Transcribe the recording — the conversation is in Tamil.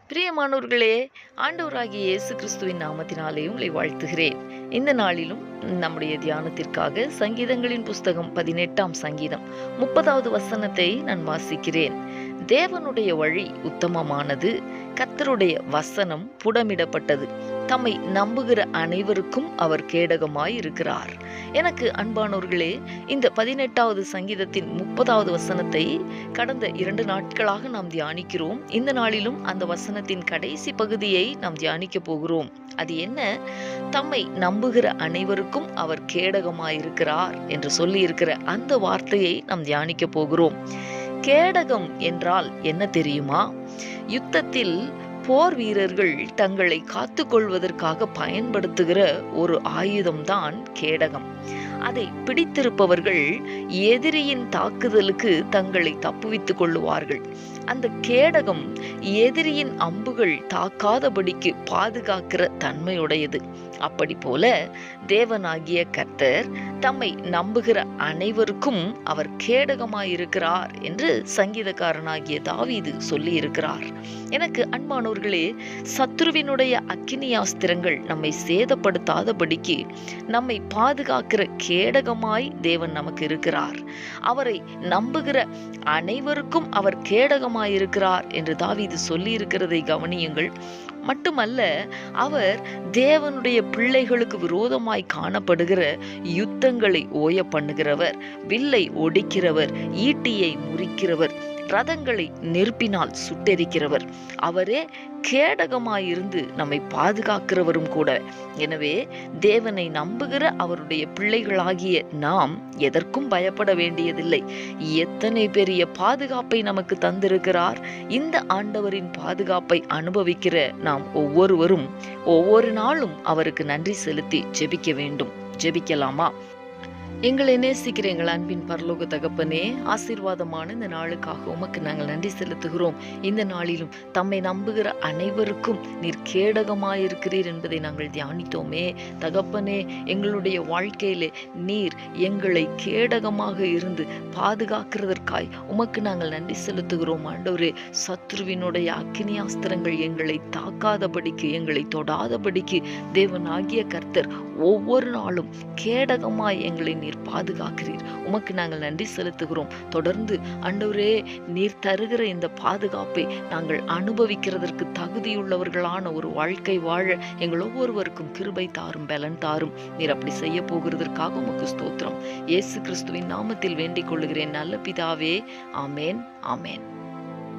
பிரியமானவர்களே, ஆண்டவராகிய இயேசு கிறிஸ்துவின் நாமத்தினாலே உங்களை வாழ்த்துகிறேன். இந்த நாளிலும் நம்முடைய தியானத்திற்காக சங்கீதங்களின் புஸ்தகம் 18ஆம் சங்கீதம் 30வது வசனத்தை நான் வாசிக்கிறேன். தேவனுடைய வழி உத்தமமானது, கர்த்தருடைய வசனம் புடமிடப்பட்டது, தம்மை நம்புகிற அனைவருக்கும் அவர் கேடகமாய் இருக்கிறார். எனக்கு அன்பானோர்களே, இந்த 18வது சங்கீதத்தின் 30வது வசனத்தை கடந்த 2 நாட்களாக நாம் தியானிக்கிறோம். இந்த நாளிலும் அந்த வசனத்தின் கடைசி பகுதியை நாம் தியானிக்க போகிறோம். அது என்ன? தம்மை நம்புகிற அனைவருக்கும் அவர் கேடகமாயிருக்கிறார் என்று சொல்லி இருக்கிற அந்த வார்த்தையை நாம் தியானிக்க போகிறோம். கேடகம் என்றால் என்ன தெரியுமா? யுத்தத்தில் போர் வீரர்கள் தங்களை காத்துக்கொள்வதற்காக பயன்படுத்துகிற ஒரு ஆயுதம்தான் கேடகம். அதை பிடித்திருப்பவர்கள் எதிரியின் தாக்குதலுக்கு தங்களை தப்புவித்துக் கொள்ளுவார்கள். அந்த கேடகம் எதிரியின் அம்புகள் தாக்காதபடிக்கு பாதுகாக்கிற தன்மையுடையது. அப்படி போல தேவனாகிய கர்த்தர் தம்மை நம்புகிற அனைவருக்கும் அவர் கேடகமாயிருக்கிறார் என்று சங்கீதக்காரனாகிய தாவீது சொல்லி இருக்கிறார். எனக்கு அன்பானவர்களே, சத்துருவினுடைய அக்கினியாஸ்திரங்கள் நம்மை சேதப்படுத்தாதபடிக்கு நம்மை பாதுகாக்கிற கேடகமாய் தேவன் நமக்கு இருக்கிறார். அவரை நம்புகிற அனைவருக்கும் அவர் கேடகமாயிருக்கிறார் என்று தாவீது சொல்லி இருக்கிறதை கவனியுங்கள். மட்டுமல்ல, அவர் தேவனுடைய பிள்ளைகளுக்கு விரோதமாய் காணப்படுகிற யுத்தங்களை ஓய பண்ணுகிறவர், வில்லை ஒடிக்கிறவர், ஈட்டியை முறிக்கிறவர், ரதங்களை நெருப்பினால் சுட்டெரிக்கிறவர். அவரே கேடகமாயிருந்து நம்மை பாதுகாக்கிறவரும் கூட. எனவே தேவனை நம்புகிற அவருடைய பிள்ளைகளாகிய நாம் எதற்கும் பயப்பட வேண்டியதில்லை. எத்தனை பெரிய பாதுகாப்பை நமக்கு தந்திருக்கிறார்! இந்த ஆண்டவரின் பாதுகாப்பை அனுபவிக்கிற நாம் ஒவ்வொருவரும் ஒவ்வொரு நாளும் அவருக்கு நன்றி செலுத்தி ஜெபிக்க வேண்டும். ஜெபிக்கலாமா? எங்களை நேசிக்கிற எங்கள் அன்பின் பரலோக தகப்பனே, ஆசீர்வாதமான இந்த நாளுக்காக உமக்கு நாங்கள் நன்றி செலுத்துகிறோம். இந்த நாளிலும் தம்மை நம்புகிற அனைவருக்கும் நீர் கேடகமாயிருக்கிறீர் என்பதை நாங்கள் தியானித்தோமே. தகப்பனே, எங்களுடைய வாழ்க்கையிலே நீர் எங்களை கேடகமாக இருந்து பாதுகாக்கிறதற்காய் உமக்கு நாங்கள் நன்றி செலுத்துகிறோம். ஆண்டவரே, சத்ருவினுடைய அக்கினியாஸ்திரங்கள் எங்களை தாக்காதபடிக்கு, எங்களை தொடாதபடிக்கு தேவனாகிய கர்த்தர் ஒவ்வொரு நாளும் கேடகமாய் எங்களை நீர் பாதுகாக்கிறீர். உமக்கு நாங்கள் நன்றி செலுத்துகிறோம். தொடர்ந்து ஆண்டவரே, நீர் தருகிற இந்த பாதுகாப்பை நாங்கள் அனுபவிக்கிறதற்கு தகுதியுள்ளவர்களான ஒரு வாழ்க்கை வாழ எங்கள் ஒவ்வொருவருக்கும் கிருபை தாரும், பலன் தாரும். நீர் அப்படி செய்ய போகிறதற்காக உமக்கு ஸ்தோத்திரம். இயேசு கிறிஸ்துவின் நாமத்தில் வேண்டிக் கொள்ளுகிறேன் நல்ல பிதாவே. ஆமேன், ஆமேன்.